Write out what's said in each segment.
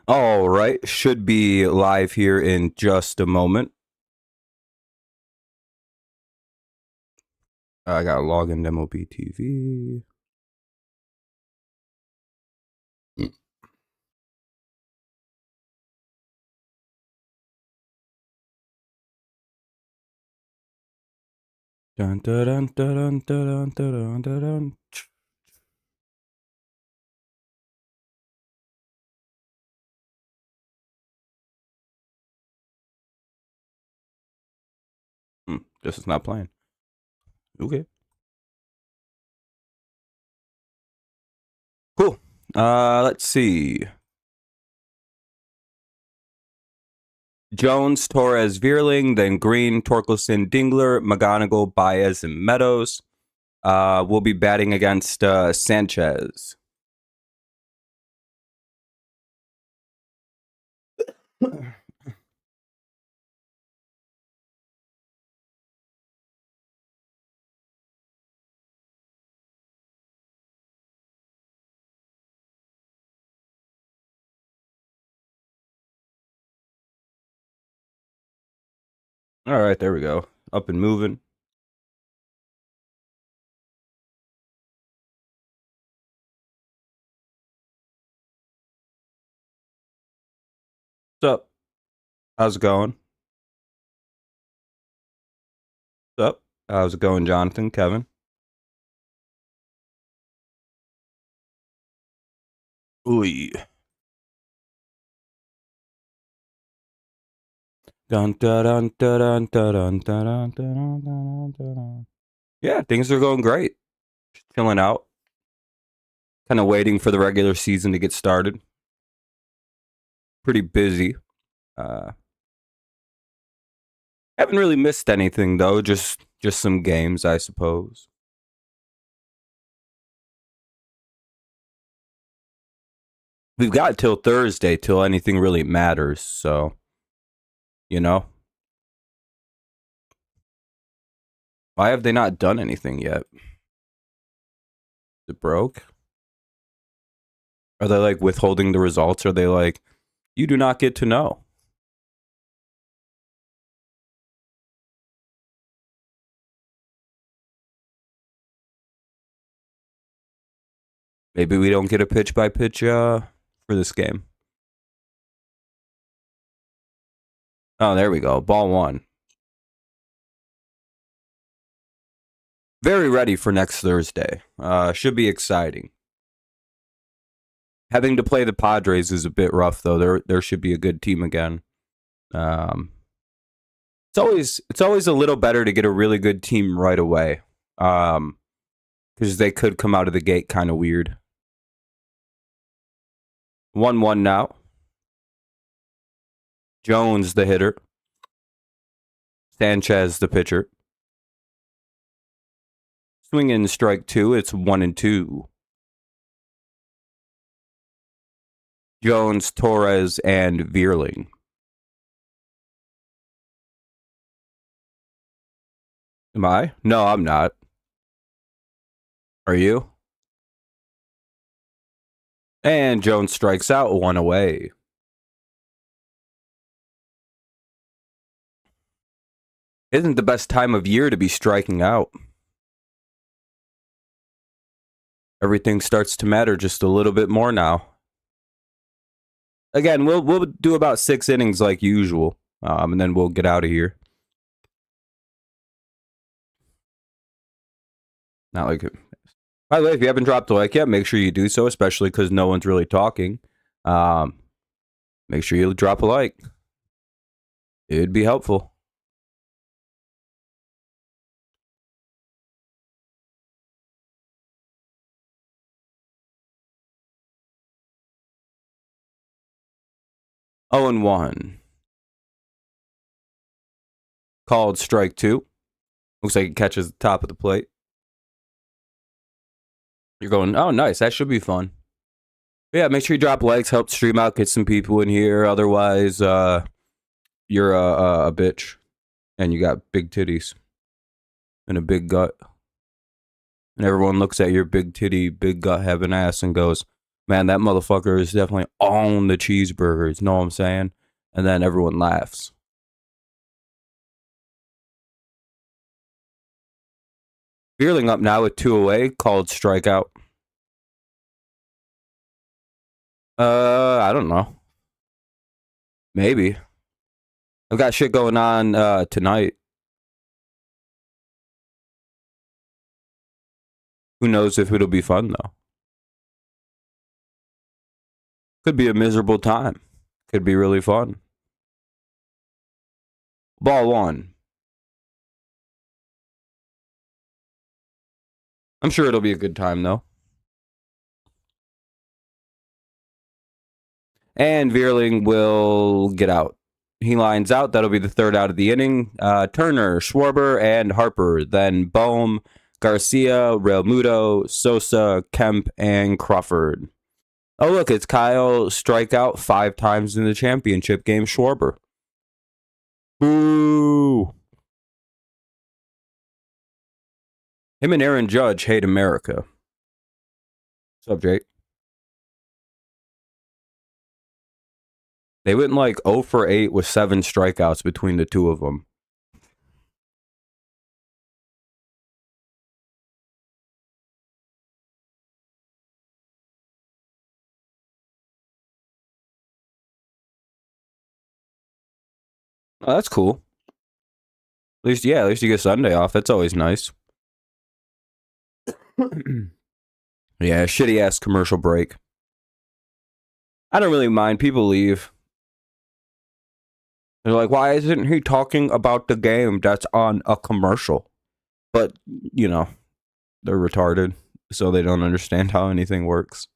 All right, should be live here in just a moment. I got to log in MLB TV. Dun, dun, dun, dun, dun, dun, dun, dun, dun. This is not playing. Okay. Cool. Let's see. Jones, Torres, Vierling, then Green, Torkelson, Dingler, McGonigal, Baez, and Meadows. We'll be batting against Sanchez. All right, there we go. Up and moving. What's up? How's it going? What's up? How's it going, Jonathan? Kevin? Ooh. Dun, dun, dun, dun, dun, dun, dun, dun, dun, dun. Yeah, things are going great. Just chilling out. Kind of waiting for the regular season to get started. Pretty busy. Haven't really missed anything though. Just some games, I suppose. We've got till Thursday till anything really matters. So, you know, why have they not done anything yet? Is it broke? Are they like withholding the results? Are they like, you do not get to know? Maybe we don't get a pitch by pitch for this game. Oh, there we go. Ball one. Very ready for next Thursday. Should be exciting. Having to play the Padres is a bit rough, though. There should be a good team again. It's always a little better to get a really good team right away, because they could come out of the gate kind of weird. 1-1 now. Jones the hitter. Sanchez the pitcher. Swing in strike two. It's 1-2. Jones, Torres, and Vierling. Am I? No, I'm not. Are you? And Jones strikes out, one away. Isn't the best time of year to be striking out. Everything starts to matter just a little bit more now. Again, we'll do about 6 innings like usual, and then we'll get out of here. Not like it. By the way, if you haven't dropped a like yet, make sure you do so, especially because no one's really talking. Make sure you drop a like. It'd be helpful. Oh, and 1. Called strike 2. Looks like it catches the top of the plate. You're going, oh, nice. That should be fun. But yeah, make sure you drop likes, help stream out, get some people in here. Otherwise, you're a bitch. And you got big titties. And a big gut. And everyone looks at your big titty, big gut having ass and goes, Man, that motherfucker is definitely on the cheeseburgers. Know what I'm saying? And then everyone laughs. Veerling up now with 2 away, called strikeout. I don't know. Maybe. I've got shit going on tonight. Who knows if it'll be fun, though. Could be a miserable time. Could be really fun. Ball 1. I'm sure it'll be a good time, though. And Veerling will get out. He lines out. That'll be the 3rd out of the inning. Turner, Schwarber, and Harper. Then Bohm, Garcia, Realmuto, Sosa, Kemp, and Crawford. Oh, look, it's Kyle strikeout 5 times in the championship game, Schwarber. Boo! Him and Aaron Judge hate America. What's up, Jake? They went like 0 for 8 with 7 strikeouts between the two of them. Oh, that's cool. At least you get Sunday off. That's always nice. Yeah, shitty ass commercial break. I don't really mind. People leave. They're like, why isn't he talking about the game that's on a commercial? But, you know, they're retarded, so they don't understand how anything works.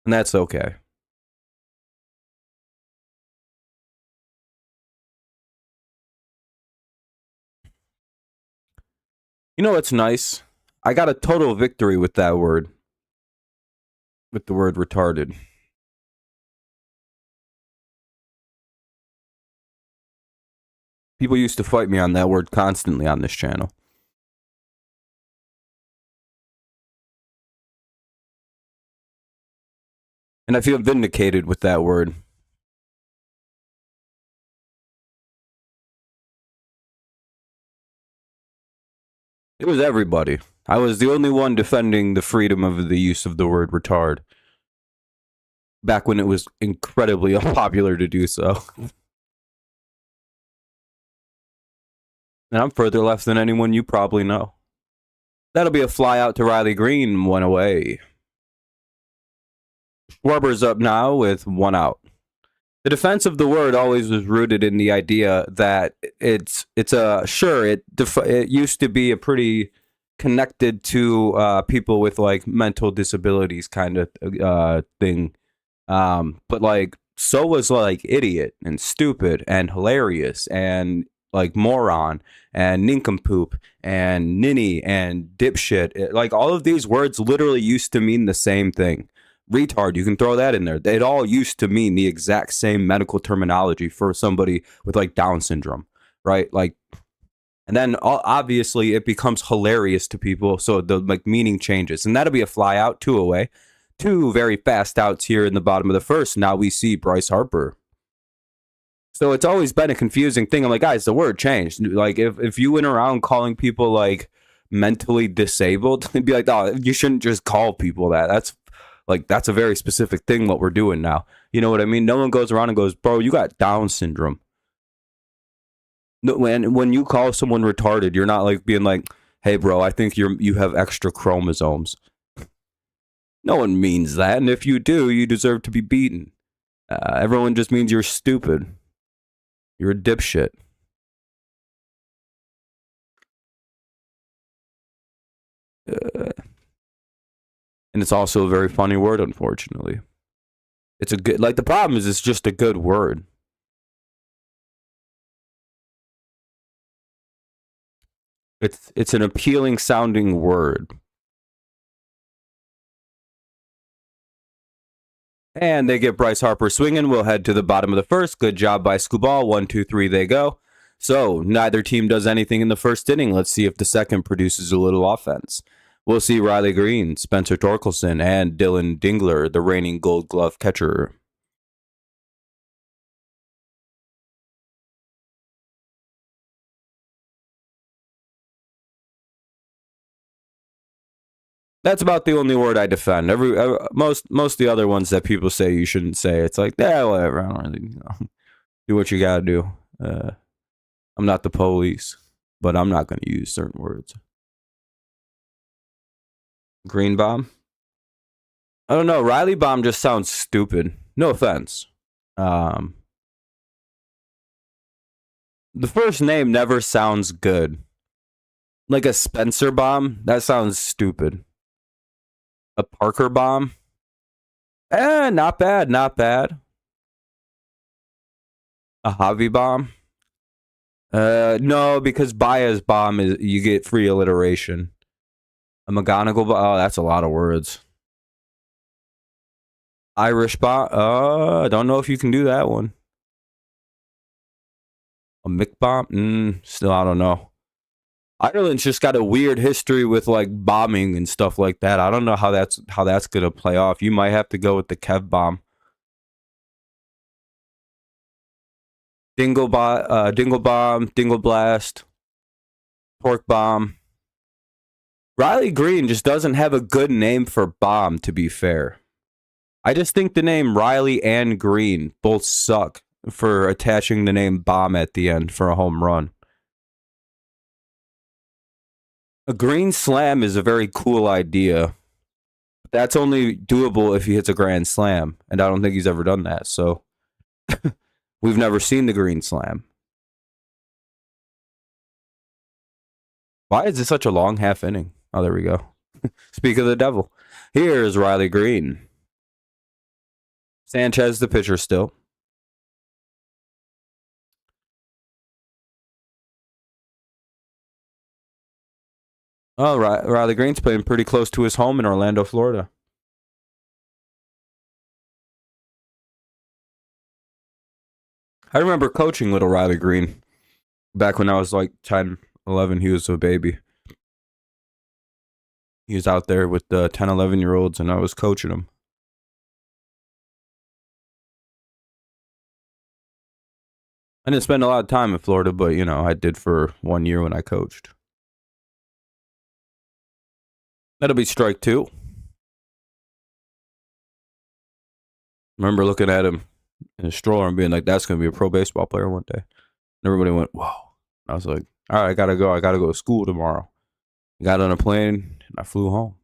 And that's okay. You know what's nice? I got a total victory with that word. With the word retarded. People used to fight me on that word constantly on this channel. And I feel vindicated with that word. It was everybody. I was the only one defending the freedom of the use of the word retard. Back when it was incredibly unpopular to do so. And I'm further left than anyone you probably know. That'll be a fly out to Riley Green, 1 away. Schwarber's up now with 1 out. The defense of the word always was rooted in the idea that it used to be a pretty connected to people with like mental disabilities kind of thing. But like so was like idiot and stupid and hilarious and like moron and nincompoop and ninny and dipshit. Like all of these words literally used to mean the same thing. Retard, you can throw that in there. It all used to mean the exact same medical terminology for somebody with like Down syndrome, right? Like, and then obviously it becomes hilarious to people, so the like meaning changes, and that'll be a fly out, 2 away. 2 very fast outs here in the bottom of the first. Now we see Bryce Harper. So it's always been a confusing thing. I'm like, guys, the word changed. Like if you went around calling people like mentally disabled, they'd be like, oh, you shouldn't just call people that. That's a very specific thing what we're doing now. You know what I mean? No one goes around and goes, bro, you got Down syndrome. No, when you call someone retarded, you're not like being like, hey, bro, I think you have extra chromosomes. No one means that. And if you do, you deserve to be beaten. Everyone just means you're stupid. You're a dipshit. And it's also a very funny word, unfortunately. It's a good, like, the problem is it's just a good word. It's an appealing sounding word. And they get Bryce Harper swinging. We'll head to the bottom of the first. Good job by Skubal. 1, 2, 3, they go. So neither team does anything in the first inning. Let's see if the second produces a little offense. We'll see Riley Green, Spencer Torkelson, and Dylan Dingler, the reigning Gold Glove catcher. That's about the only word I defend. Most of the other ones that people say you shouldn't say, it's like, yeah, whatever. I don't really do what you gotta do. I'm not the police, but I'm not gonna use certain words. Green bomb. I don't know. Riley bomb just sounds stupid. No offense. The first name never sounds good. Like a Spencer bomb, that sounds stupid. A Parker bomb? Not bad, not bad. A Javi bomb? No, because Baez bomb is you get free alliteration. A McGonagall bomb? Oh, that's a lot of words. Irish bomb? I don't know if you can do that one. A Mick bomb? Still, I don't know. Ireland's just got a weird history with like bombing and stuff like that. I don't know how that's gonna play off. You might have to go with the Kev bomb. Dingle bomb, Dingle blast, pork bomb. Riley Green just doesn't have a good name for bomb, to be fair. I just think the name Riley and Green both suck for attaching the name bomb at the end for a home run. A green slam is a very cool idea. That's only doable if he hits a grand slam, and I don't think he's ever done that. So we've never seen the green slam. Why is this such a long half inning? Oh, there we go. Speak of the devil. Here's Riley Green. Sanchez, the pitcher, still. Oh, Riley Green's playing pretty close to his home in Orlando, Florida. I remember coaching little Riley Green back when I was like 10, 11. He was a baby. He was out there with the 10, 11-year-olds, and I was coaching him. I didn't spend a lot of time in Florida, but, you know, I did for 1 year when I coached. That'll be strike two. Remember looking at him in a stroller and being like, that's going to be a pro baseball player one day. And everybody went, whoa. I was like, all right, I got to go. I got to go to school tomorrow. I got on a plane and I flew home.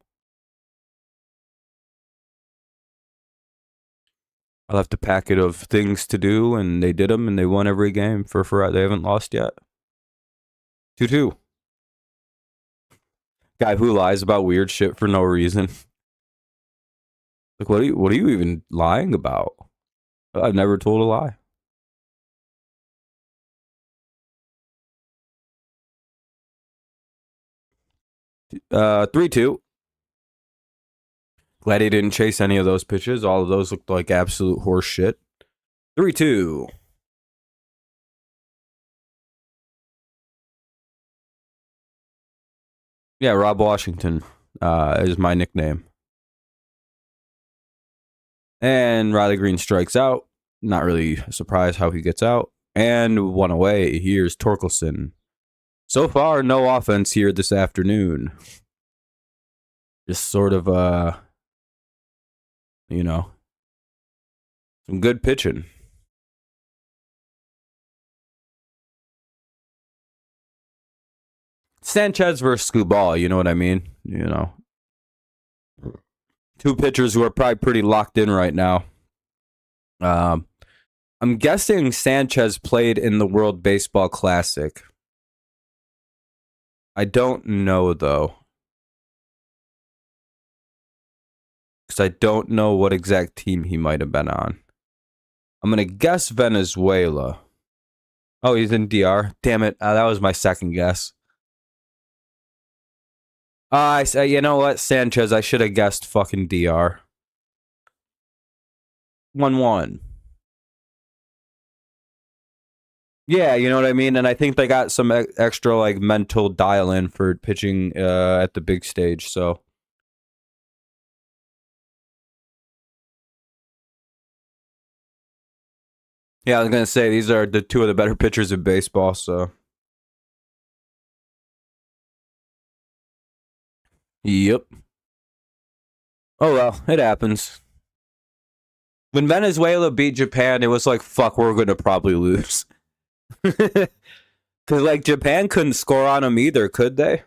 I left a packet of things to do, and they did them, and they won every game for they haven't lost yet. 2-2. Guy who lies about weird shit for no reason. Like, what are you even lying about? I've never told a lie. Uh, 3-2. Glad he didn't chase any of those pitches. All of those looked like absolute horse shit. 3-2. Yeah, Rob Washington is my nickname. And Riley Green strikes out. Not really surprised how he gets out. And one away. Here's Torkelson. So far, no offense here this afternoon. Just sort of, you know, some good pitching. Sanchez versus Skubal, you know what I mean? You know, two pitchers who are probably pretty locked in right now. I'm guessing Sanchez played in the World Baseball Classic. I don't know, though. Because I don't know what exact team he might have been on. I'm going to guess Venezuela. Oh, he's in DR. Damn it. That was my second guess. I say, you know what, Sanchez, I should have guessed fucking DR. 1-1. Yeah, you know what I mean? And I think they got some extra like mental dial in for pitching at the big stage, so yeah, I was gonna say these are the two of the better pitchers in baseball, so yep. Oh well, it happens. When Venezuela beat Japan, it was like, fuck, we're gonna probably lose. Cause like Japan couldn't score on them either, could they?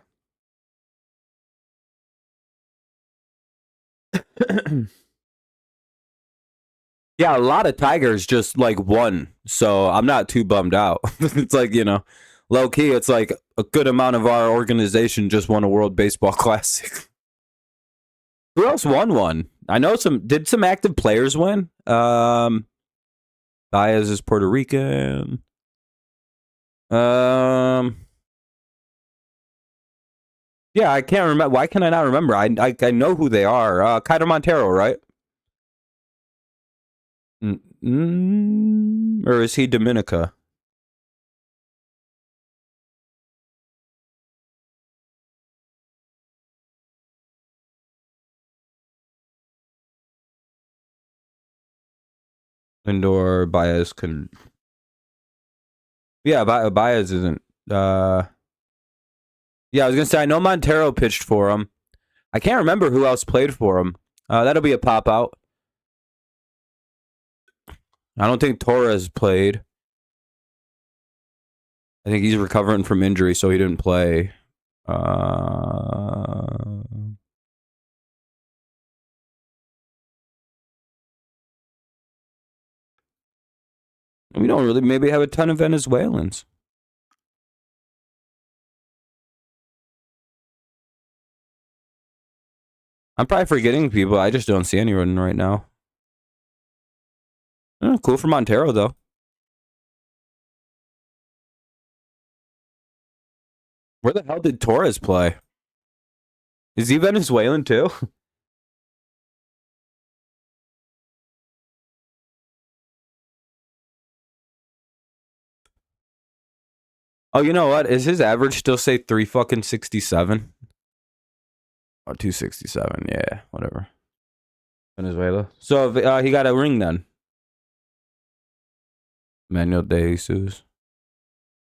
Yeah, a lot of Tigers just like won, so I'm not too bummed out. It's like, low key, it's like a good amount of our organization just won a World Baseball Classic. Who else won one? I know did some active players win? Baez is Puerto Rican. Yeah, I can't remember. Why can I not remember? I know who they are. Kaiser Montero, right? Or is he Dominica? Lindor, Baez can. Yeah, Baez isn't. Yeah, I was gonna say I know Montero pitched for him. I can't remember who else played for him. That'll be a pop out. I don't think Torres played. I think he's recovering from injury, so he didn't play. We don't really maybe have a ton of Venezuelans. I'm probably forgetting people. I just don't see anyone right now. Cool for Montero, though. Where the hell did Torres play? Is he Venezuelan, too? Oh, you know what? Is his average still say 367? Oh, 267. Yeah, whatever. Venezuela. So he got a ring then. Manuel De Jesus.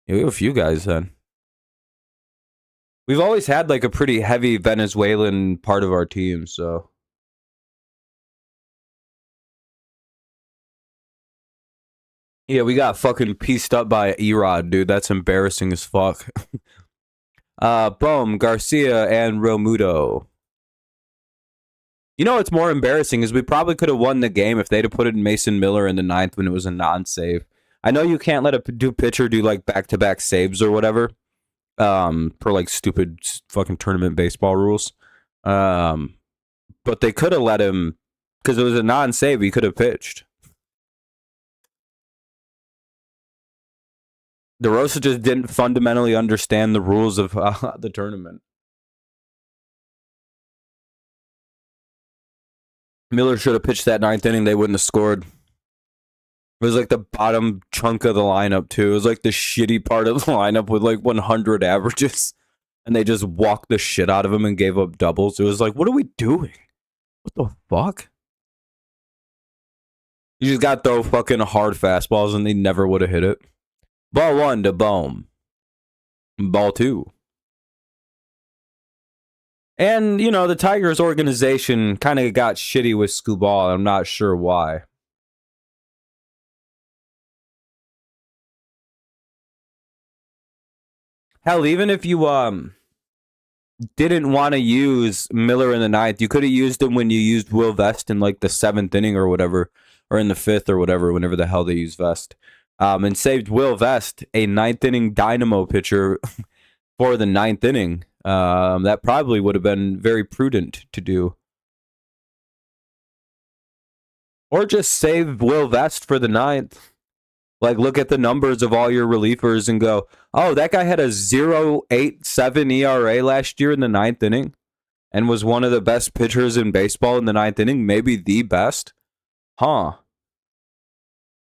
Yeah, we have a few guys then. We've always had like a pretty heavy Venezuelan part of our team, so. Yeah, we got fucking pieced up by Erod, dude. That's embarrassing as fuck. Boom, Garcia and Romuto. You know what's more embarrassing is we probably could have won the game if they'd have put it in Mason Miller in the ninth when it was a non-save. I know you can't let a pitcher do like back-to-back saves or whatever, per like stupid fucking tournament baseball rules. But they could have let him because it was a non-save. He could have pitched. DeRosa just didn't fundamentally understand the rules of the tournament. Miller should have pitched that ninth inning. They wouldn't have scored. It was like the bottom chunk of the lineup, too. It was like the shitty part of the lineup with like 100 averages. And they just walked the shit out of him and gave up doubles. It was like, what are we doing? What the fuck? You just got to throw fucking hard fastballs and they never would have hit it. Ball one to Bohm. Ball two. And, the Tigers organization kind of got shitty with Skubal. I'm not sure why. Hell, even if you didn't want to use Miller in the ninth, you could have used him when you used Will Vest in like the seventh inning or whatever, or in the fifth or whatever, whenever the hell they use Vest. And saved Will Vest, a ninth inning dynamo pitcher, for the ninth inning. That probably would have been very prudent to do. Or just save Will Vest for the ninth. Like, look at the numbers of all your relievers and go, oh, that guy had a 0.87 ERA last year in the ninth inning and was one of the best pitchers in baseball in the ninth inning, maybe the best. Huh.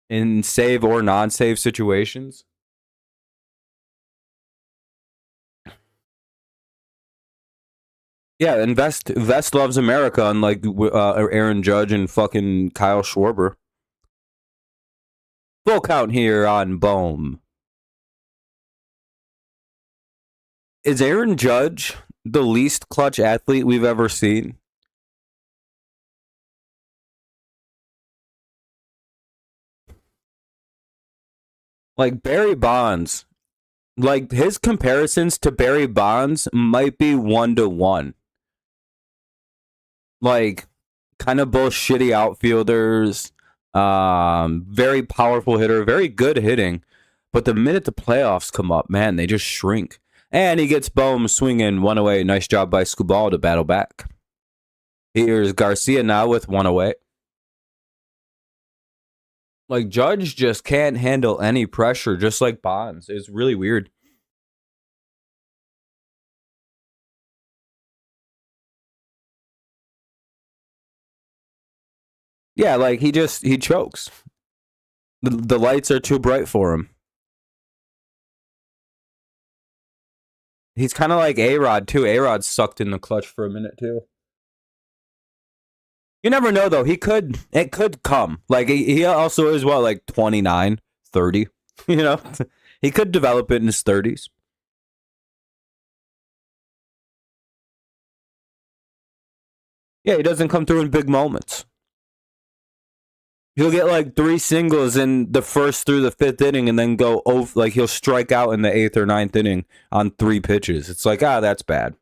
In save or non-save situations. Yeah, and Vest loves America, unlike Aaron Judge and fucking Kyle Schwarber. Full count here on Bohm. Is Aaron Judge the least clutch athlete we've ever seen? Like Barry Bonds, like his comparisons to Barry Bonds might be 1-to-1. Like kind of both shitty outfielders, very powerful hitter, very good hitting, but the minute the playoffs come up, man, they just shrink. And he gets Bohm swinging one away. Nice job by Skubal to battle back. Here's Garcia now with one away. Like Judge just can't handle any pressure, just like Bonds. It's really weird. Yeah, like he chokes. The lights are too bright for him. He's kind of like A-Rod too. A-Rod sucked in the clutch for a minute too. You never know though. It could come. Like he also is what, like 29, 30. You know, he could develop it in his 30s. Yeah, he doesn't come through in big moments. He'll get like 3 singles in the first through the 5th inning, and then go over. Like he'll strike out in the 8th or 9th inning on 3 pitches. It's like, that's bad.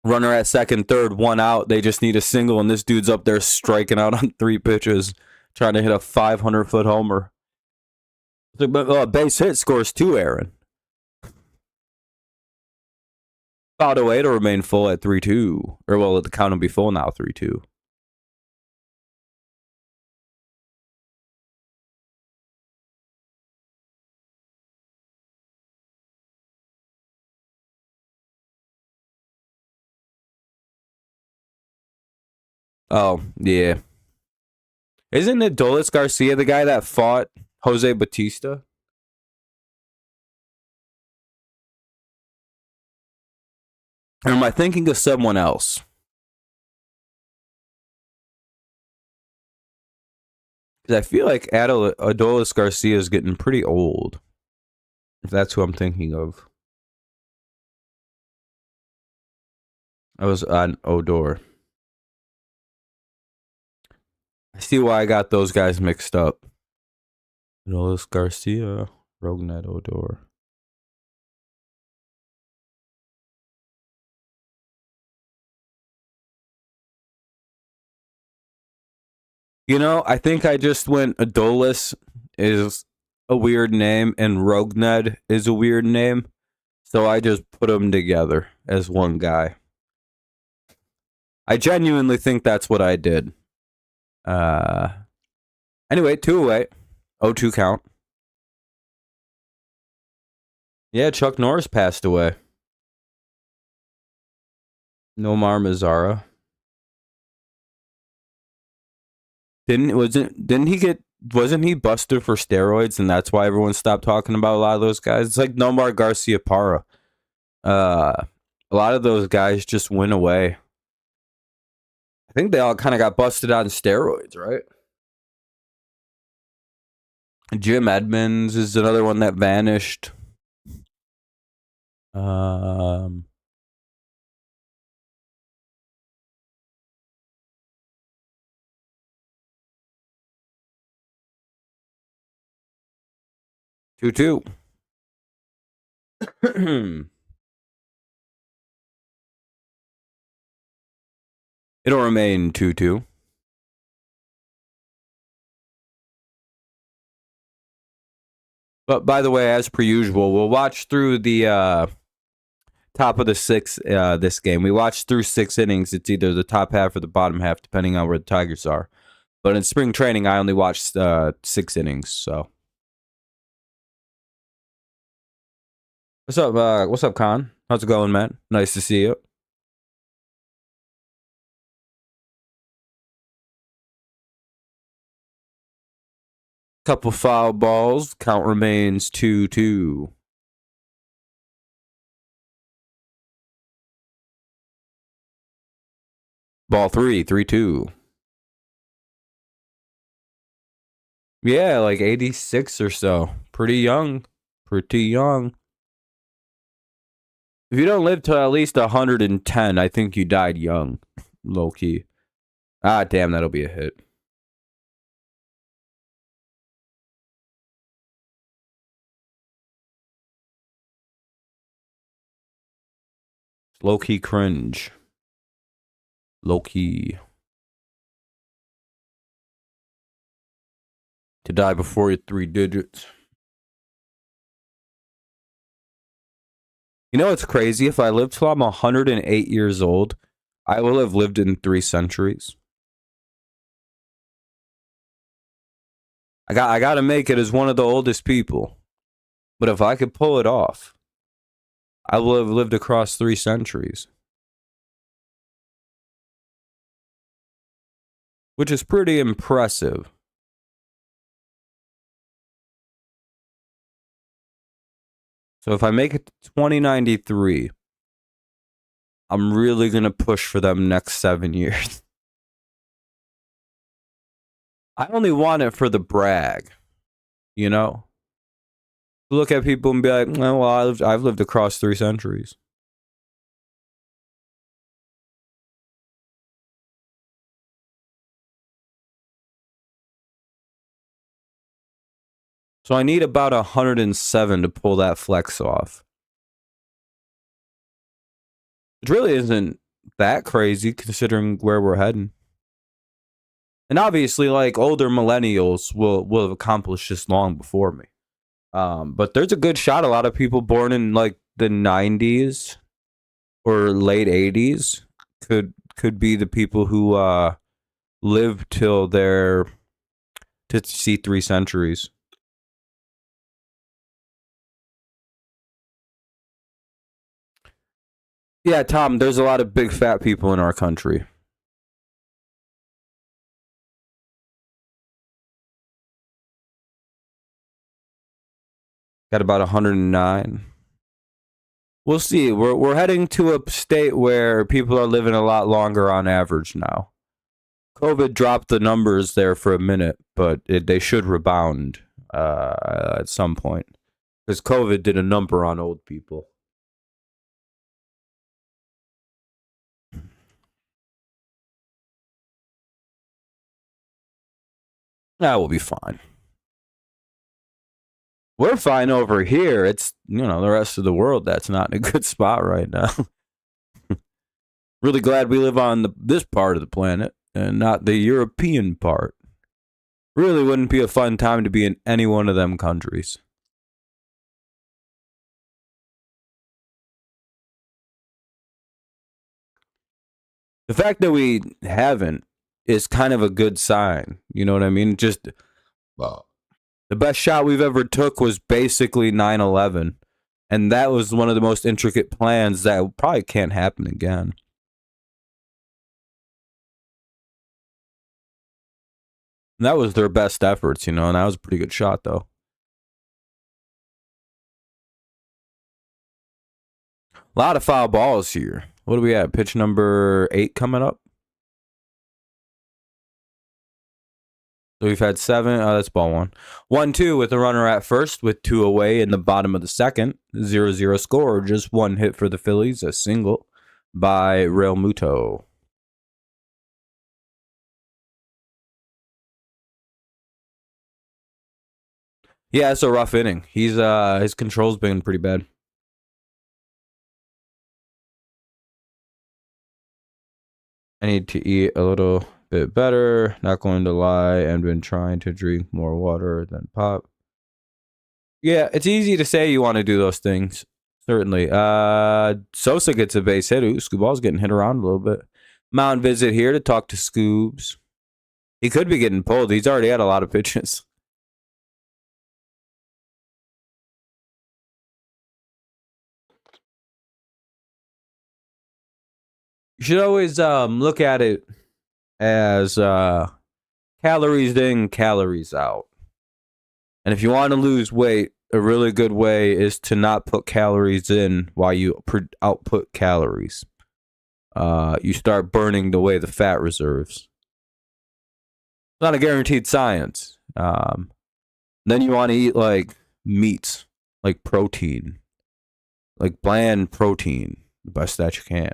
Runner at second, third, 1 out. They just need a single, and this dude's up there striking out on 3 pitches, trying to hit a 500-foot homer. Base hit scores 2, Aaron. Fouled away to remain full at 3-2. Or, well, the count will be full now, 3-2. Oh, yeah. Isn't Adolis Garcia the guy that fought Jose Batista? Or am I thinking of someone else? Because I feel like Adolis Garcia is getting pretty old. If that's who I'm thinking of. I was on Odor. I see why I got those guys mixed up. Adolis Garcia, Rognet Odor. You know, I think I just went Adolis is a weird name and Rogned is a weird name. So I just put them together as one guy. I genuinely think that's what I did. Anyway, 2 away. 0-2 count. Yeah, Chuck Norris passed away. Nomar Mazara. Wasn't he busted for steroids, and that's why everyone stopped talking about a lot of those guys? It's like Nomar Garcia Parra. A lot of those guys just went away. I think they all kind of got busted on steroids, right? Jim Edmonds is another one that vanished. 2-2. It'll remain 2-2. But by the way, as per usual, we'll watch through the top of the 6 this game. We watched through 6 innings. It's either the top half or the bottom half, depending on where the Tigers are. But in spring training, I only watched 6 innings. So, what's up? What's up, Con? How's it going, Matt? Nice to see you. Couple foul balls. Count remains 2-2. Ball 3, 3-2. Yeah, like 86 or so. Pretty young. Pretty young. If you don't live to at least 110, I think you died young. Low key. Ah, damn, that'll be a hit. Low key cringe. Low key. To die before your 3 digits. You know what's crazy? If I live till I'm 108 years old, I will have lived in 3 centuries. I got to make it as one of the oldest people. But if I could pull it off, I will have lived across 3 centuries. Which is pretty impressive. So if I make it to 2093, I'm really going to push for them next 7 years. I only want it for the brag, you know? Look at people and be like, oh, well, I've lived across 3 centuries. So I need about 107 to pull that flex off. It really isn't that crazy considering where we're heading. And obviously, like, older millennials will have accomplished this long before me. But there's a good shot a lot of people born in like the 90s or late 80s could be the people who live till they're to see 3 centuries. Yeah, Tom, there's a lot of big fat people in our country. Got about 109. We'll see. We're heading to a state where people are living a lot longer on average now. COVID dropped the numbers there for a minute, but they should rebound at some point. Because COVID did a number on old people. That will be fine. We're fine over here. It's, the rest of the world that's not in a good spot right now. Really glad we live on this part of the planet and not the European part. Really wouldn't be a fun time to be in any one of them countries. The fact that we haven't is kind of a good sign. You know what I mean? Just the best shot we've ever took was basically 9/11. And that was one of the most intricate plans that probably can't happen again. And that was their best efforts, and that was a pretty good shot, though. A lot of foul balls here. What do we have? Pitch number 8 coming up. So we've had 7. Oh, that's ball 1. 1-2 with a runner at first with 2 away in the bottom of the second. 0-0 score. Just 1 hit for the Phillies. A single by Real Muto. Yeah, it's a rough inning. His control's been pretty bad. I need to eat a little bit better. Not going to lie, and been trying to drink more water than pop. Yeah, it's easy to say you want to do those things. Certainly. Sosa gets a base hit. Skubal's getting hit around a little bit. Mound visit here to talk to Scoobs. He could be getting pulled. He's already had a lot of pitches. You should always look at it as calories in, calories out. And if you want to lose weight, a really good way is to not put calories in while you output calories. you start burning away the fat reserves. Not a guaranteed science. Then you want to eat like meats, like protein, like bland protein, the best that you can.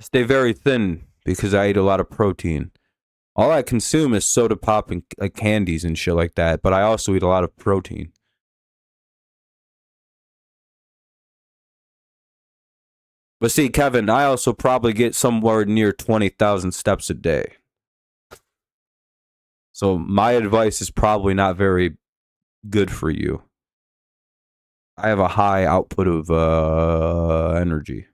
Stay very thin because I eat a lot of protein. All I consume is soda pop and like candies and shit like that, but I also eat a lot of protein. But see, Kevin, I also probably get somewhere near 20,000 steps a day. So my advice is probably not very good for you. I have a high output of energy.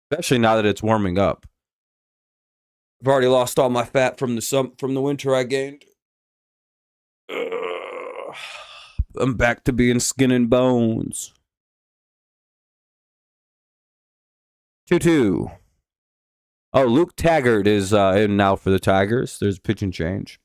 Especially now that it's warming up. I've already lost all my fat from the winter I gained. I'm back to being skin and bones. 2-2. Oh, Luke Taggart is in now for the Tigers. There's a pitching change.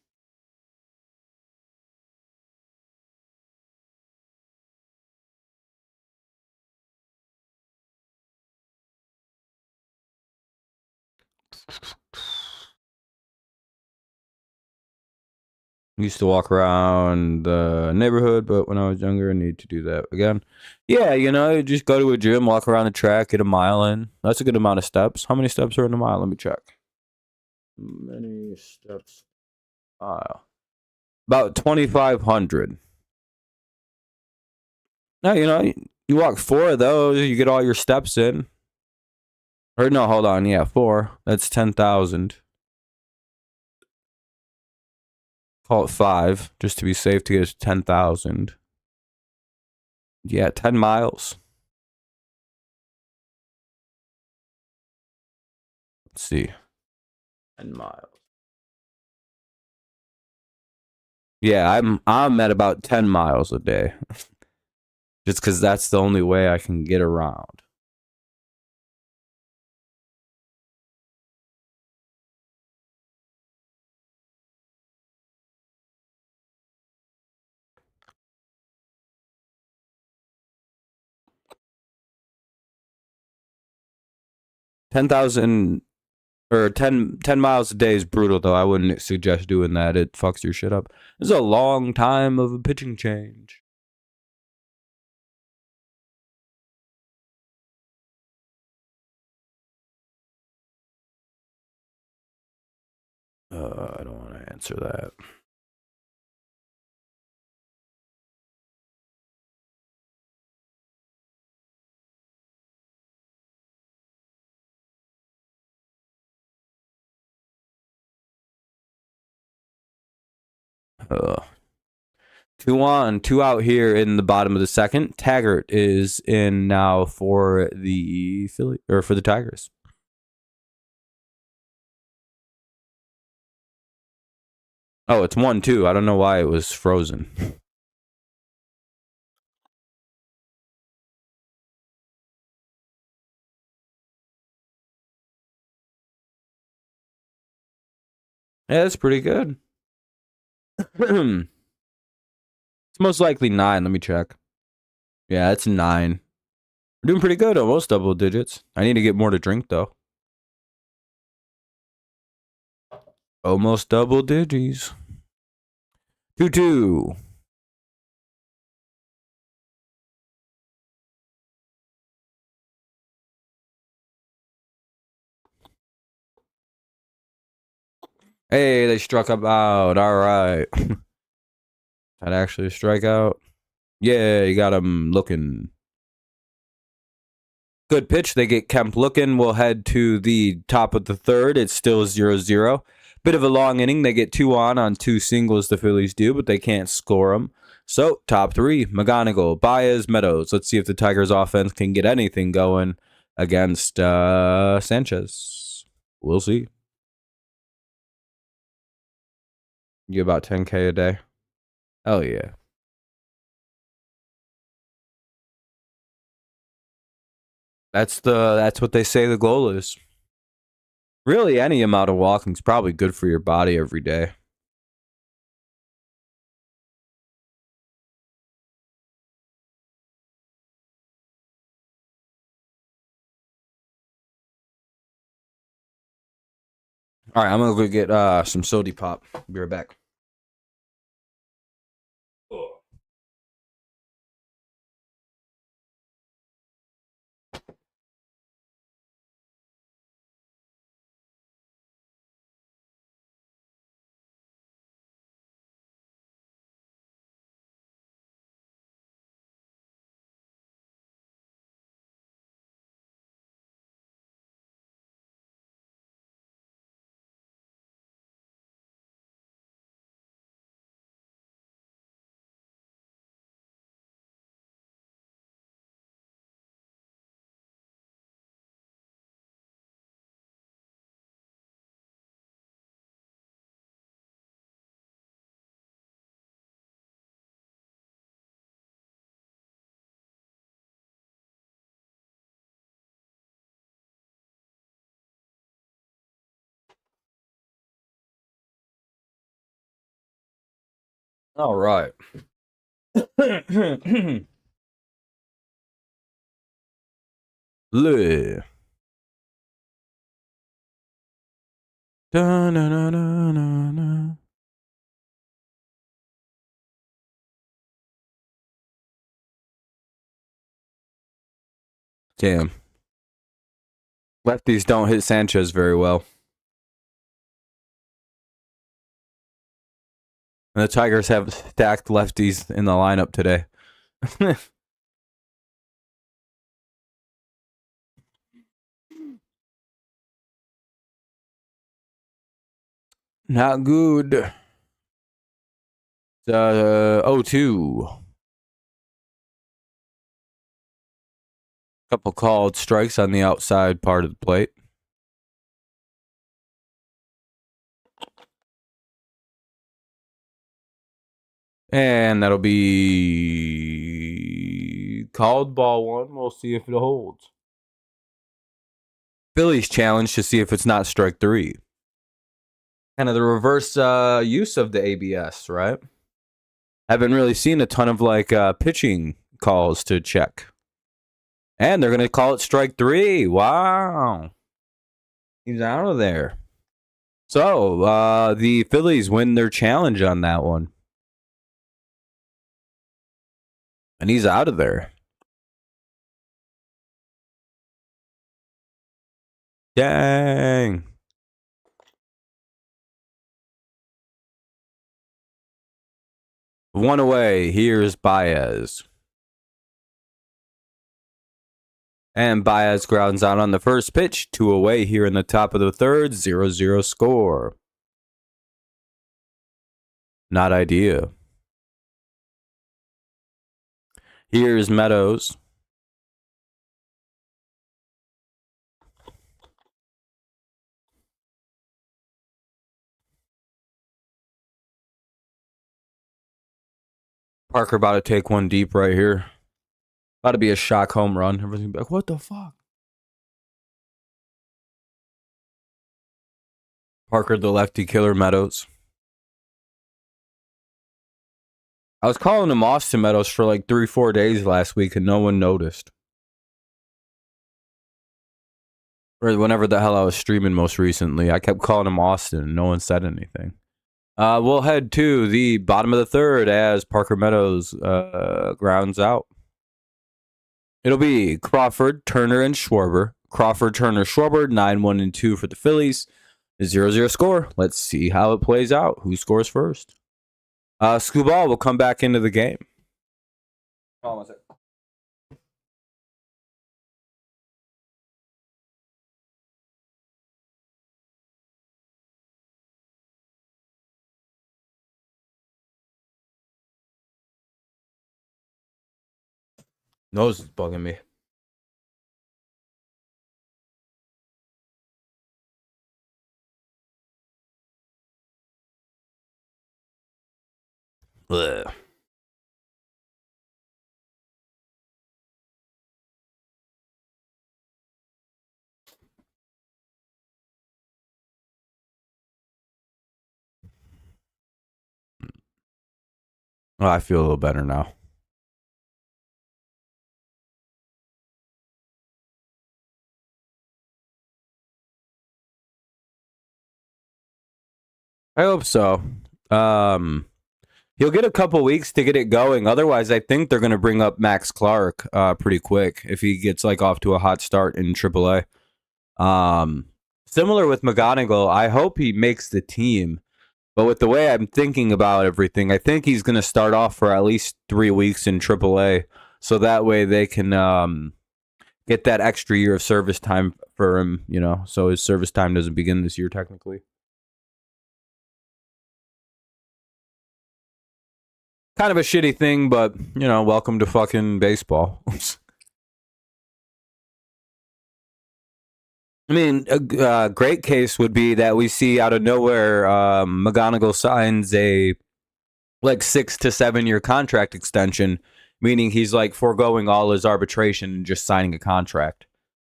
Used to walk around the neighborhood, but when I was younger, I need to do that again. Yeah, you just go to a gym, walk around the track, get a mile in. That's a good amount of steps. How many steps are in a mile? Let me check. Many steps. About 2,500. No, you walk 4 of those, you get all your steps in. Or no, hold on. Yeah, 4. That's 10,000. Call it 5, just to be safe to get us 10,000. Yeah, 10 miles. Let's see. 10 miles. Yeah, I'm at about 10 miles a day. Just because that's the only way I can get around. $10,000 or 10 miles a day is brutal, though. I wouldn't suggest doing that. It fucks your shit up. This is a long time of a pitching change. I don't want to answer that. Uh, 2 on, 2 out here in the bottom of the second. Taggart is in now for the Phillies or for the Tigers. Oh, it's 1-2. I don't know why it was frozen. Yeah, that's pretty good. It's most likely 9. Let me check. Yeah, it's 9. We're doing pretty good, almost double digits. I need to get more to drink, though. Almost double digits. 2-2. Hey, they struck up out. All right. That actually a strikeout. Yeah, you got him looking. Good pitch. They get Kemp looking. We'll head to the top of the third. It's still 0-0. Bit of a long inning. They get 2 on 2 singles, the Phillies do, but they can't score them. So, top 3, McGonigal, Baez, Meadows. Let's see if the Tigers offense can get anything going against Sanchez. We'll see. You get about 10K a day. Hell yeah. That's what they say the goal is. Really, any amount of walking is probably good for your body every day. All right, I'm gonna go get some sody pop. Be right back. All right. Le. Da-na-na-na-na-na. Damn. Lefties don't hit Sanchez very well. And the Tigers have stacked lefties in the lineup today. Not good. 0-2. Couple called strikes on the outside part of the plate. And that'll be called ball one. We'll see if it holds. Phillies challenge to see if it's not strike three. Kind of the reverse use of the ABS, right? Haven't really seen a ton of like pitching calls to check. And they're going to call it strike three. Wow. He's out of there. So the Phillies win their challenge on that one. And he's out of there. Dang. One away. Here's Baez. And Baez grounds out on the first pitch. 2 away here in the top of the third. 0-0 score. Not idea. Here's Meadows. Parker about to take one deep right here. About to be a shock home run. Everybody's gonna be like, what the fuck? Parker, the lefty killer, Meadows. I was calling him Austin Meadows for like 3-4 days last week and no one noticed. Or whenever the hell I was streaming most recently, I kept calling him Austin and no one said anything. We'll head to the bottom of the third as Parker Meadows grounds out. It'll be Crawford, Turner, and Schwarber. Crawford, Turner, Schwarber, 9-1 and 2 for the Phillies. 0-0 score. Let's see how it plays out. Who scores first? Skubal will come back into the game. Hold on one second. Nose is bugging me. Blech. Oh, I feel a little better now. I hope so. He'll get a couple weeks to get it going. Otherwise, I think they're going to bring up Max Clark pretty quick if he gets like off to a hot start in AAA. Similar with McGonigal, I hope he makes the team. But with the way I'm thinking about everything, I think he's going to start off for at least 3 weeks in AAA, so that way they can get that extra year of service time for him. You know, so his service time doesn't begin this year technically. Kind of a shitty thing, but, you know, welcome to fucking baseball. I mean, a great case would be that we see out of nowhere McGonigal signs a like 6 to 7 year contract extension, meaning he's like foregoing all his arbitration and just signing a contract.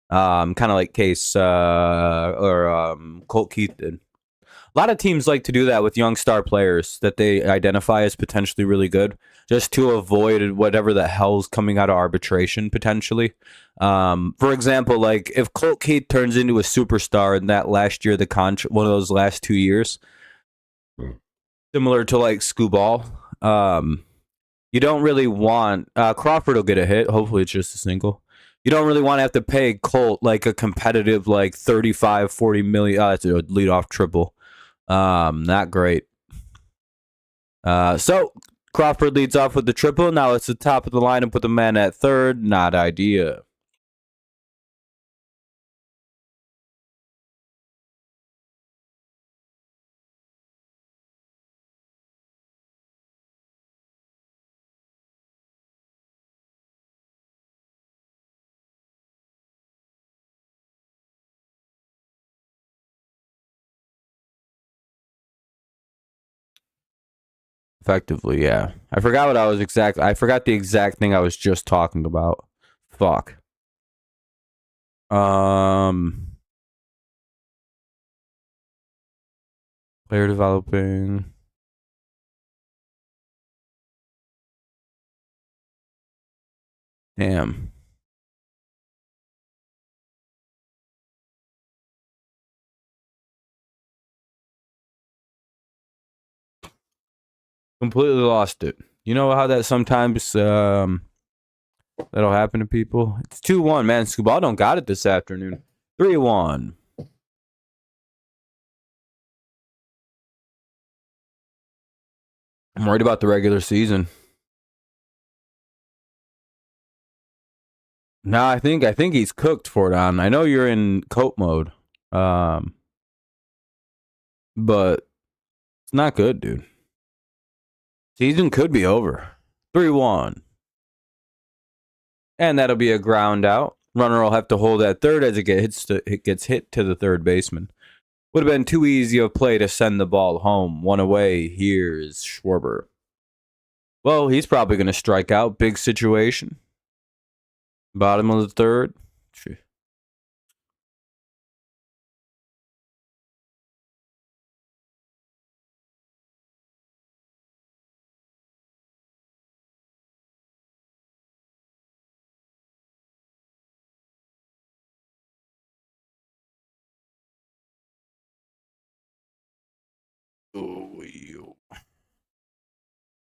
Kind of like case Colt Keith did. A lot of teams like to do that with young star players that they identify as potentially really good, just to avoid whatever the hell's coming out of arbitration potentially. For example, like if Colt Keith turns into a superstar in that last year, one of those last 2 years, similar to like Skubal, you don't really want Crawford will get a hit. Hopefully, it's just a single. You don't really want to have to pay Colt like a competitive like 35, 40 million. It's a leadoff triple. Not great. So Crawford leads off with the triple. Now it's the top of the lineup with a man at third. Not idea. Effectively, yeah. I forgot the exact thing I was just talking about. Fuck. Player developing. Damn. Completely lost it. You know how that sometimes that'll happen to people? It's 2-1, man. Skubal don't got it this afternoon. 3-1. I'm worried about the regular season. No, I think he's cooked for it on. I know you're in coat mode. But it's not good, dude. Season could be over. 3-1. And that'll be a ground out. Runner will have to hold at third as it gets hit to the third baseman. Would have been too easy of play to send the ball home. One away. Here's Schwarber. Well, he's probably going to strike out. Big situation. Bottom of the third.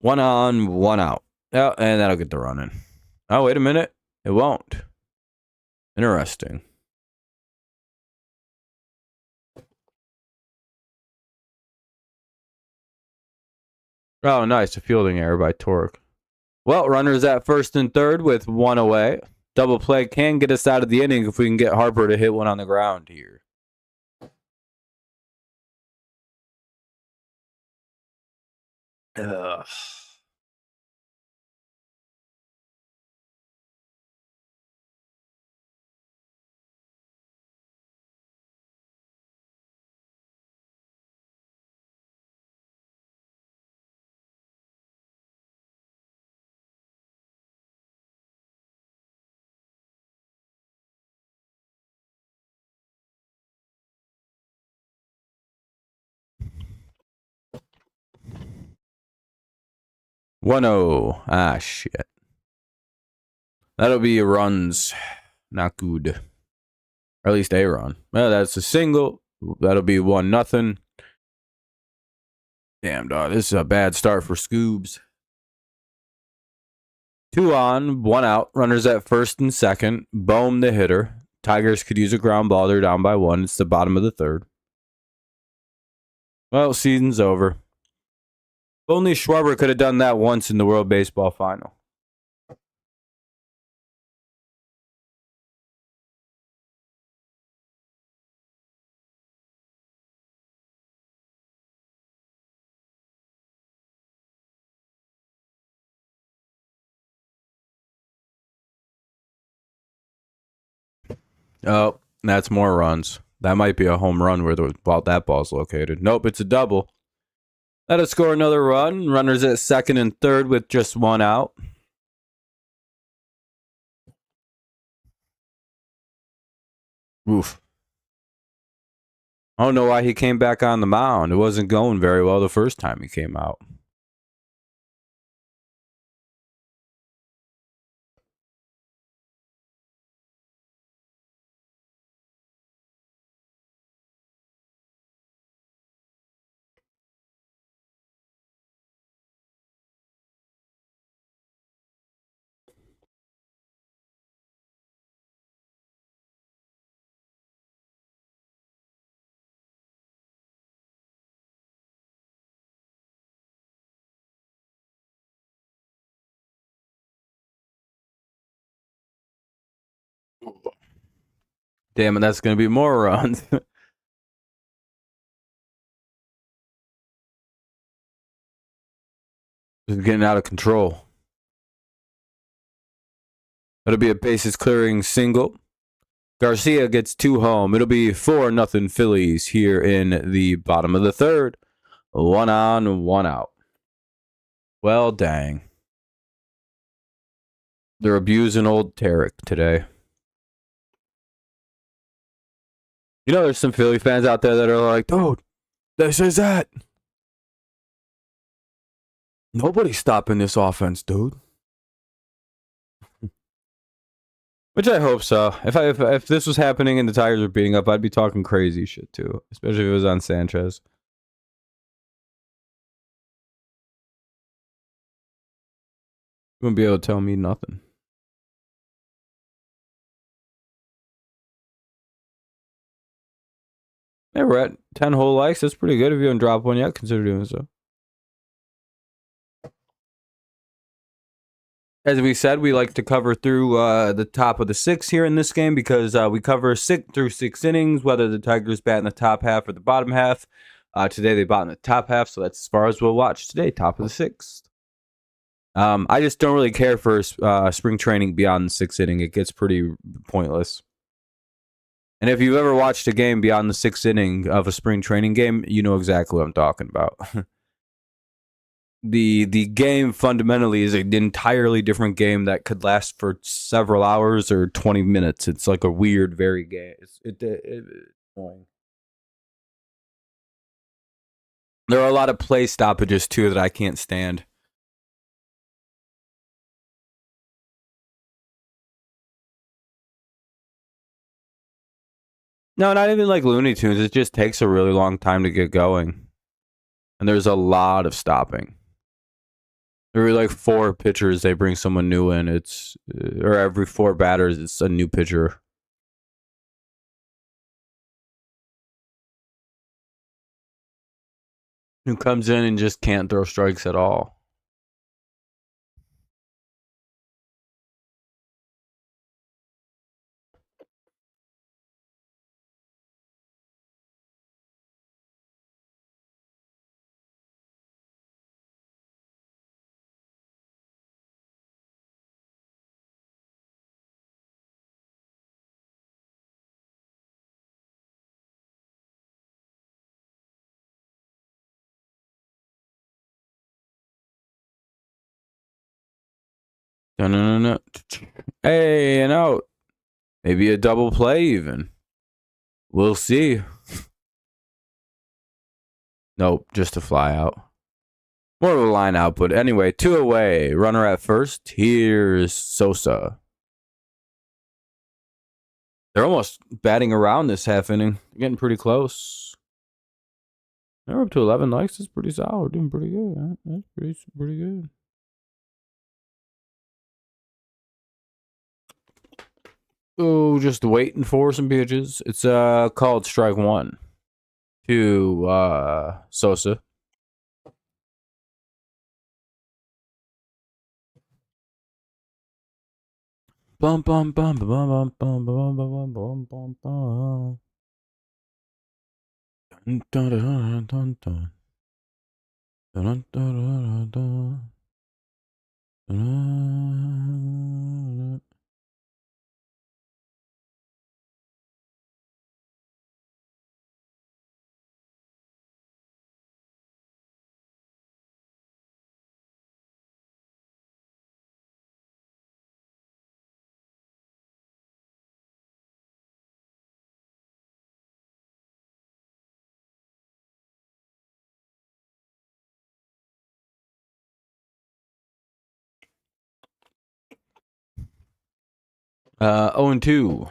1 on, 1 out. Yeah, and that'll get the run in. Oh, wait a minute. It won't. Interesting. Oh, nice. A fielding error by Torque. Well, runners at first and third with 1 away. Double play can get us out of the inning if we can get Harper to hit one on the ground here. Ugh. One oh. Ah, shit. That'll be runs. Not good. Or at least a run. Well, that's a single. That'll be 1-0. Damn, dog. This is a bad start for Scoobs. 2 on, 1 out. Runners at first and second. Bohm the hitter. Tigers could use a ground ball. They're down by 1. It's the bottom of the third. Well, season's over. Only Schwarber could have done that once in the World Baseball Final. Oh, that's more runs. That might be a home run where that ball's located. Nope, it's a double. Let us score another run. Runners at second and third with just 1 out. Oof. I don't know why he came back on the mound. It wasn't going very well the first time he came out. Damn it, that's going to be more runs. This is getting out of control. It'll be a bases clearing single. Garcia gets 2 home. It'll be 4-0 Phillies here in the bottom of the third. 1 on, 1 out. Well, dang. They're abusing old Tarek today. You know, there's some Philly fans out there that are like, dude, this is that. Nobody's stopping this offense, dude. Which I hope so. If this was happening and the Tigers were beating up, I'd be talking crazy shit too. Especially if it was on Sanchez. You wouldn't be able to tell me nothing. Yeah, we're at 10 whole likes. That's pretty good. If you haven't dropped one yet, consider doing so. As we said, we like to cover through the top of the 6 here in this game because we cover 6 through 6 innings, whether the Tigers bat in the top half or the bottom half. Today they bat in the top half, so that's as far as we'll watch today, top of the 6th. I just don't really care for spring training beyond the 6th inning. It gets pretty pointless. And if you've ever watched a game beyond the 6th inning of a spring training game, you know exactly what I'm talking about. The game fundamentally is an entirely different game that could last for several hours or 20 minutes. It's like a weird, very game. It's annoying. There are a lot of play stoppages too that I can't stand. No, not even like Looney Tunes. It just takes a really long time to get going. And there's a lot of stopping. Every like 4 pitchers, they bring someone new in. Or every 4 batters, it's a new pitcher. Who comes in and just can't throw strikes at all. No. Hey, an out. Maybe a double play even. We'll see. Nope, just a fly out. More of a line output. Anyway, 2 away. Runner at first. Here's Sosa. They're almost batting around this half inning. Getting pretty close. We're up to 11 likes. That's pretty solid. Doing pretty good. Huh? That's pretty good. Oh, just waiting for some pitches. It's called strike one to Sosa. Bum bum bum bum bum bum bum bum bum bum bum. Dun dun dun dun dun. Dun dun dun dun. Oh and 2.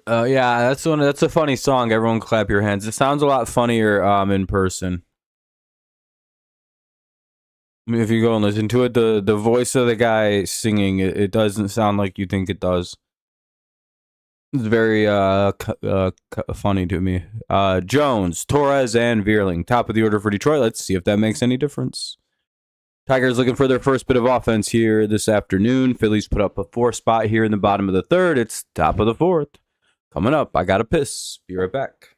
Yeah, that's a funny song. Everyone clap your hands. It sounds a lot funnier in person. I mean, if you go and listen to it, the voice of the guy singing, it doesn't sound like you think it does. It's very funny to me. Jones, Torres, and Veerling, top of the order for Detroit. Let's see if that makes any difference. Tigers looking for their first bit of offense here this afternoon. Phillies put up a 4 spot here in the bottom of the third. It's top of the fourth. Coming up, I gotta piss. Be right back.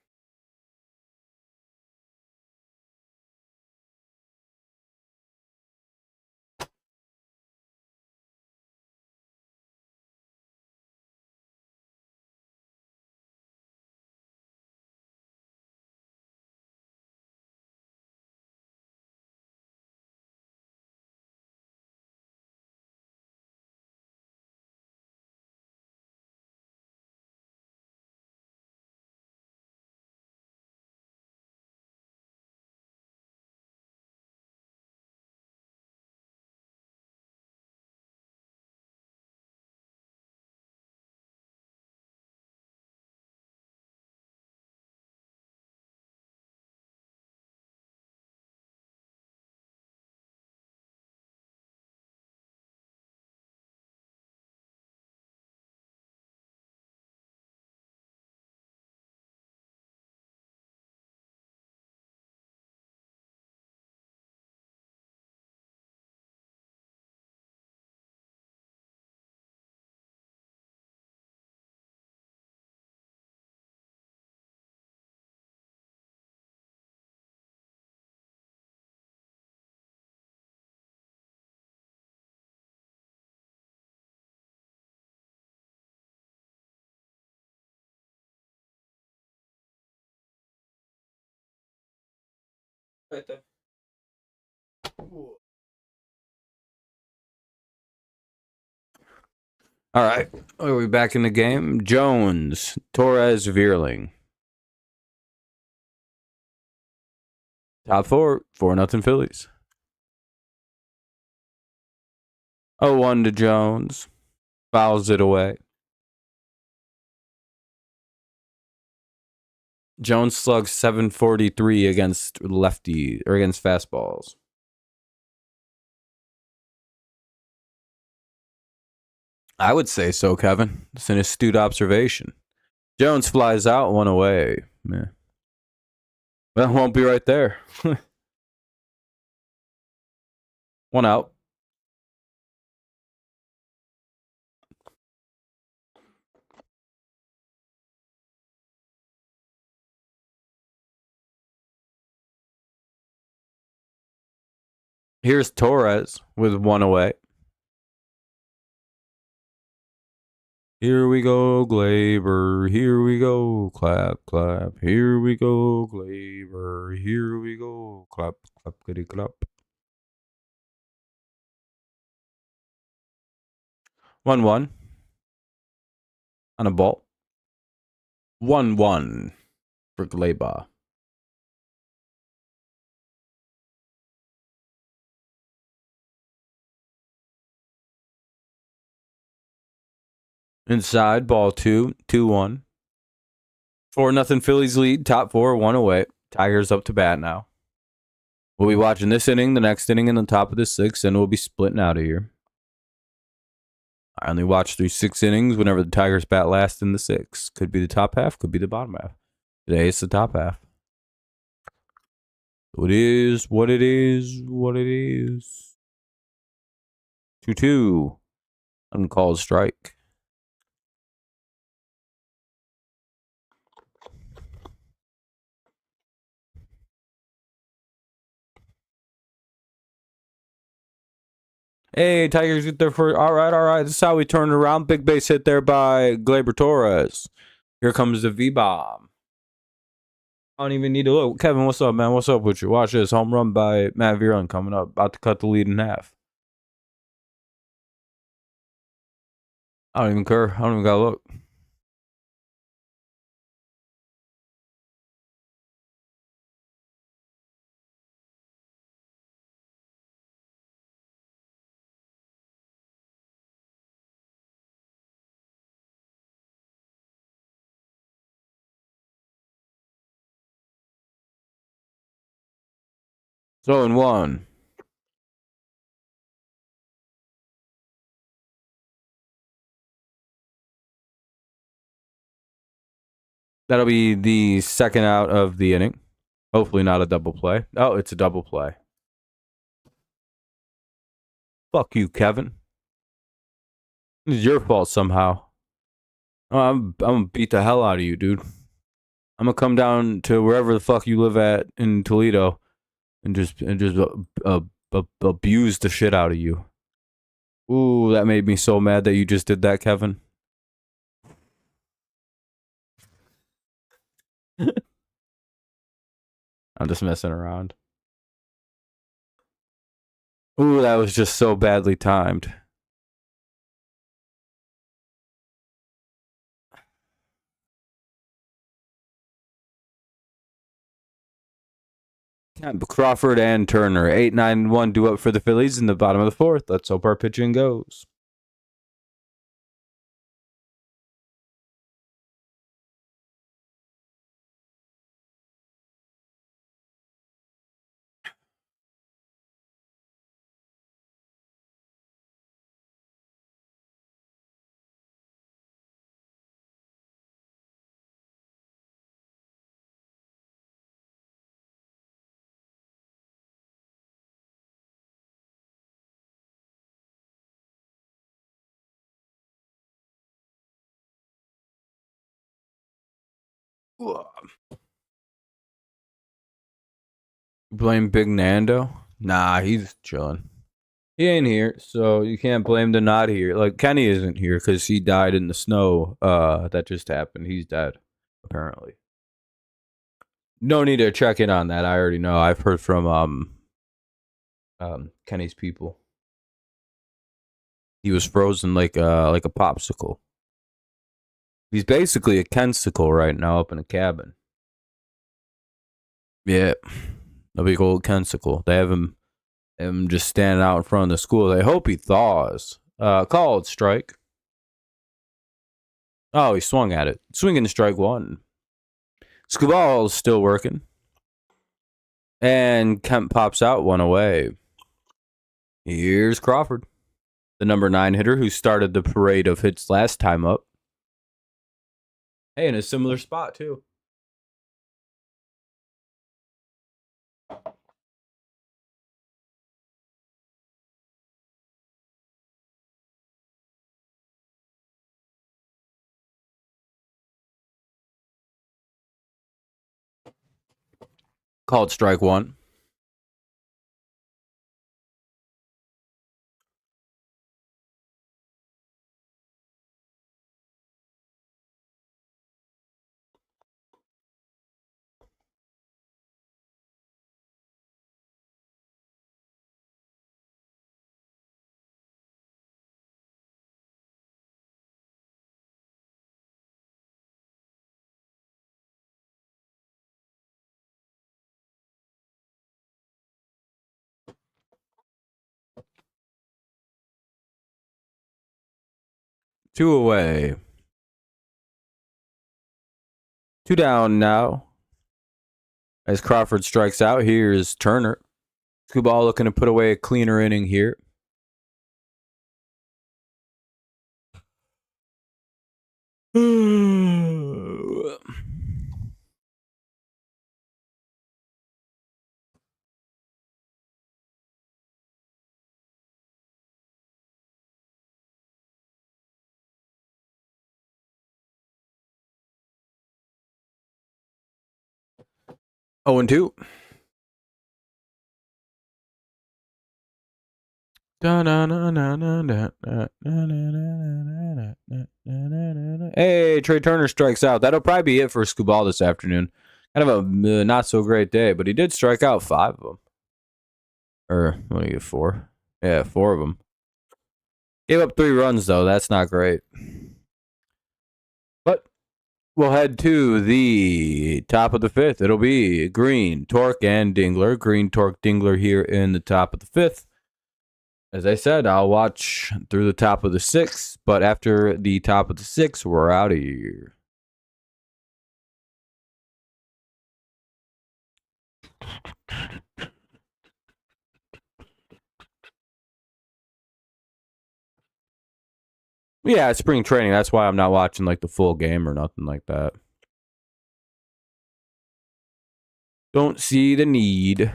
Right there. All right, are we back in the game? Jones, Torres, Veerling. Top 4, 4-0 Phillies. 0-1 to Jones. Fouls it away. Jones slugs 743 against lefty or against fastballs. I would say so, Kevin. It's an astute observation. Jones flies out, 1 away. Yeah. Well, won't be right there. 1 out. Here's Torres with 1 away. Here we go, Glaber. Here we go, clap, clap. Here we go, Glaber. Here we go, clap, clap, kitty, clap. 1-1 on a ball. 1-1 for Glaber. Inside, ball 2, 2-1. 4-0 Phillies lead, top 4, 1 away. Tigers up to bat now. We'll be watching this inning, the next inning, and the top of the 6th, and we'll be splitting out of here. I only watch through 6 innings whenever the Tigers bat last in the 6th. Could be the top half, could be the bottom half. Today it's the top half. So it is what it is, what it is. 2-2. Uncalled strike. Hey, Tigers get there for all right. This is how we turn it around. Big base hit there by Gleyber Torres. Here comes the V-bomb. I don't even need to look. Kevin, what's up, man? What's up with you? Watch this. Home run by Matt Viron coming up. About to cut the lead in half. I don't even care. I don't even gotta look. So in 1. That'll be the second out of the inning. Hopefully not a double play. Oh, it's a double play. Fuck you, Kevin. It's your fault somehow. Oh, I'm gonna beat the hell out of you, dude. I'm gonna come down to wherever the fuck you live at in Toledo and just abuse the shit out of you. Ooh, that made me so mad that you just did that, Kevin. I'm just messing around. Ooh, that was just so badly timed. Crawford and Turner. 8-9-1 due up for the Phillies in the bottom of the 4th. Let's hope our pitching goes. Blame Big Nando? Nah, he's chilling. He ain't here, so you can't blame the not here. Like, Kenny isn't here because he died in the snow. That just happened. He's dead, apparently. No need to check in on that. I already know. I've heard from Kenny's people. He was frozen like a popsicle. He's basically a Kensicle right now up in a cabin. Yeah, a big old Kensicle. They have him just standing out in front of the school. They hope he thaws. Called strike. Oh, he swung at it. Swinging strike 1. Skubal is still working. And Kemp pops out 1 away. Here's Crawford, the number 9 hitter who started the parade of hits last time up. Hey, in a similar spot, too. Called strike 1. Two away. Two down now. As Crawford strikes out, here's Turner. Skubal looking to put away a cleaner inning here. Oh and 2. Hey, Trey Turner strikes out. That'll probably be it for Skubal this afternoon. Kind of a not so great day, but he did strike out 5 of them. Or, what do you get, 4? Yeah, 4 of them. Gave up 3 runs, though. That's not great. But we'll head to the top of the 5th. It'll be Green, Torque, and Dingler. Green, Torque, Dingler here in the top of the 5th. As I said, I'll watch through the top of the 6th, but after the top of the 6th, we're out of here. Yeah, it's spring training. That's why I'm not watching like the full game or nothing like that. Don't see the need.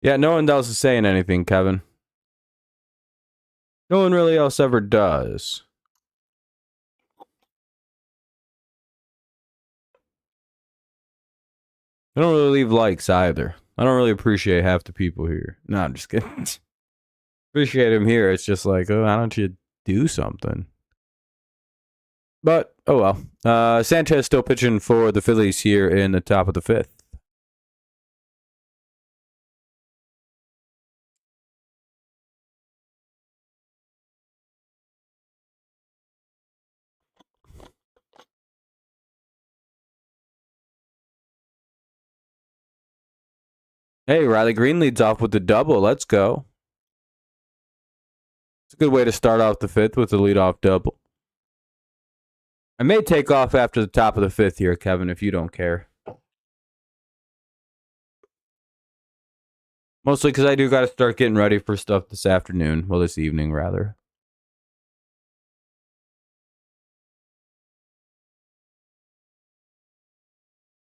Yeah, no one else is saying anything, Kevin. No one really else ever does. I don't really leave likes either. I don't really appreciate half the people here. No, I'm just kidding. Appreciate him here. It's just like, oh, why don't you do something? But, oh well. Sanchez still pitching for the Phillies here in the top of the 5th. Hey, Riley Green leads off with the double. Let's go. It's a good way to start off the 5th with a leadoff double. I may take off after the top of the 5th here, Kevin, if you don't care. Mostly because I do got to start getting ready for stuff this afternoon. Well, this evening, rather.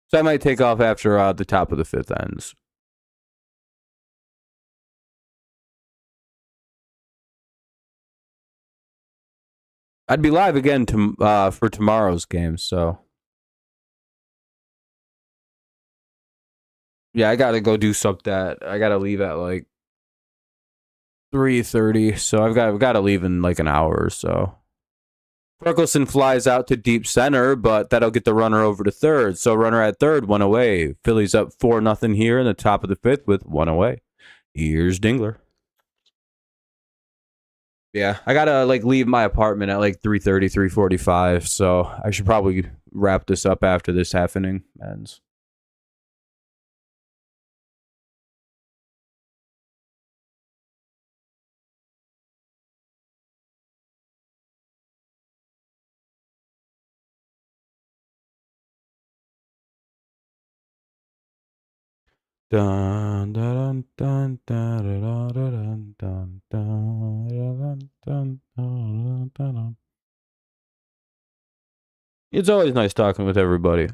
So I might take off after the top of the 5th ends. I'd be live again for tomorrow's game, so. Yeah, I gotta go do something. I gotta leave at like 3:30, so I've got to leave in like an hour or so. Ferguson flies out to deep center, but that'll get the runner over to third. So runner at third, 1 away. Phillies up 4-0 here in the top of the 5th with 1 away. Here's Dingler. Yeah, I gotta like leave my apartment at like 3:30, 3:45. So I should probably wrap this up after this half inning ends. Dun, dun, dun, dun, dun, dun, dun, dun, dun, dun, dun. It's always nice talking with everybody.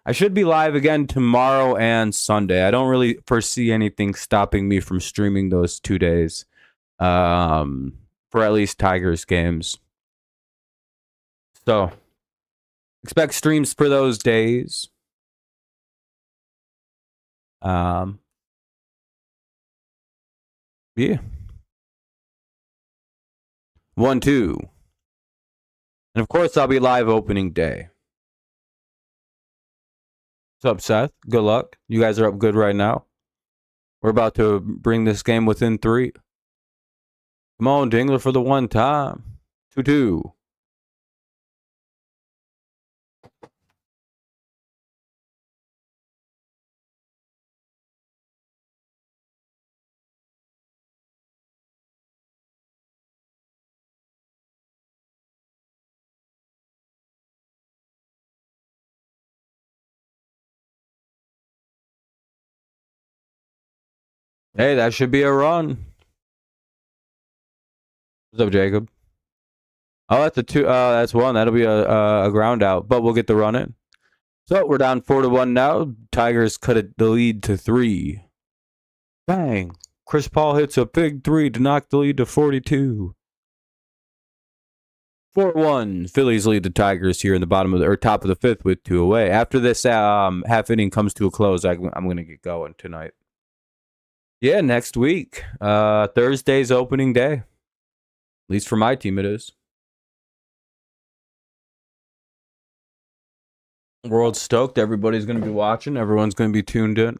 I should be live again tomorrow and Sunday. I don't really foresee anything stopping me from streaming those 2 days for at least Tigers games. So expect streams for those days. Yeah. 1, 2. And of course, I'll be live opening day. What's up, Seth? Good luck. You guys are up good right now. We're about to bring this game within 3. Come on, Dingler, for the 1 time. 2-2. Hey, that should be a run. What's up, Jacob? Oh, that's a 2. That's 1. That'll be a ground out, but we'll get the run in. So we're down 4-1 now. Tigers cut the lead to 3. Bang! Chris Paul hits a big 3 to knock the lead to 42. 4-1. Phillies lead the Tigers here in the bottom of the top of the 5th with 2 away. After this half inning comes to a close, I'm going to get going tonight. Yeah, next week. Thursday's opening day. At least for my team, it is. World's stoked. Everybody's going to be watching. Everyone's going to be tuned in.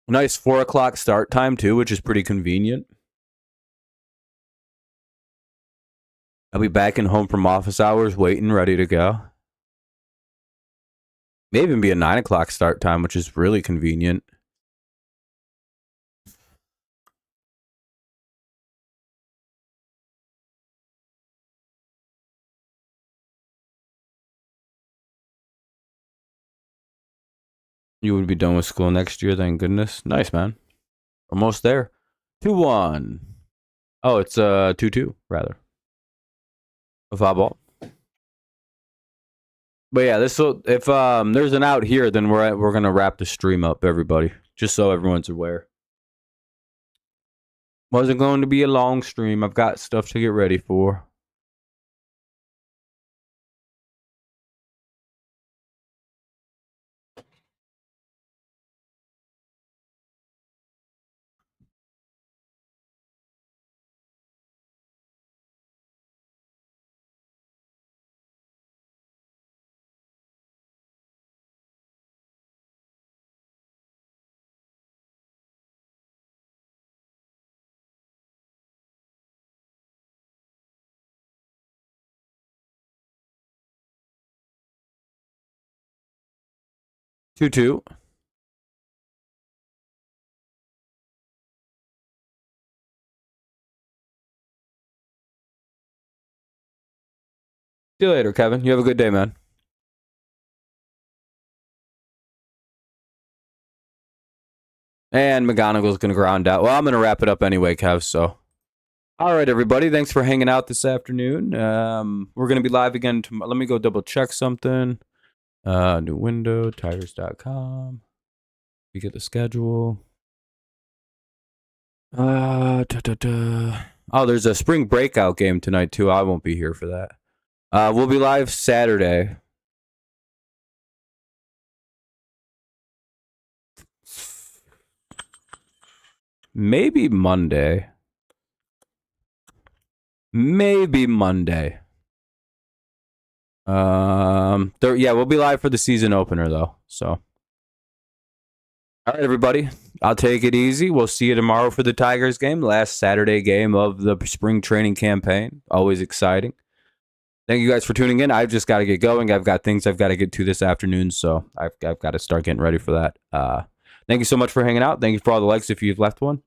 Nice 4 o'clock start time, too, which is pretty convenient. I'll be back and home from office hours, waiting, ready to go. May even be a 9 o'clock start time, which is really convenient. You would be done with school next year, thank goodness. Nice, man. Almost there. 2-1. Oh, it's 2-2, rather. A foul ball. But yeah, this will, if there's an out here, then we're gonna wrap the stream up, everybody. Just so everyone's aware. Wasn't going to be a long stream. I've got stuff to get ready for. Two. See you later, Kevin. You have a good day, man. And McGonagall's going to ground out. Well, I'm going to wrap it up anyway, Kev, so. All right, everybody. Thanks for hanging out this afternoon. We're going to be live again tomorrow. Let me go double check something. New window, tigers.com. We get the schedule. Oh, there's a spring breakout game tonight, too. I won't be here for that. We'll be live Saturday. Maybe Monday. Yeah, we'll be live for the season opener, though. So, all right, everybody. I'll take it easy. We'll see you tomorrow for the Tigers game, last Saturday game of the spring training campaign. Always exciting. Thank you guys for tuning in. I've just got to get going. I've got things I've got to get to this afternoon, so I've got to start getting ready for that. Thank you so much for hanging out. Thank you for all the likes if you've left one.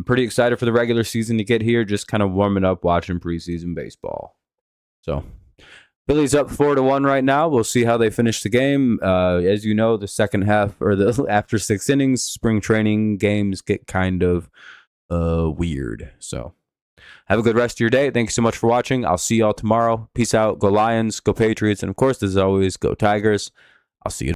Pretty excited for the regular season to get here. Just kind of warming up, watching preseason baseball. So, Phillies up 4-1 right now. We'll see how they finish the game. As you know, the second half or after 6 innings, spring training games get kind of weird. So. Have a good rest of your day. Thank you so much for watching. I'll see y'all tomorrow. Peace out. Go Lions. Go Patriots. And of course, as always, go Tigers. I'll see you.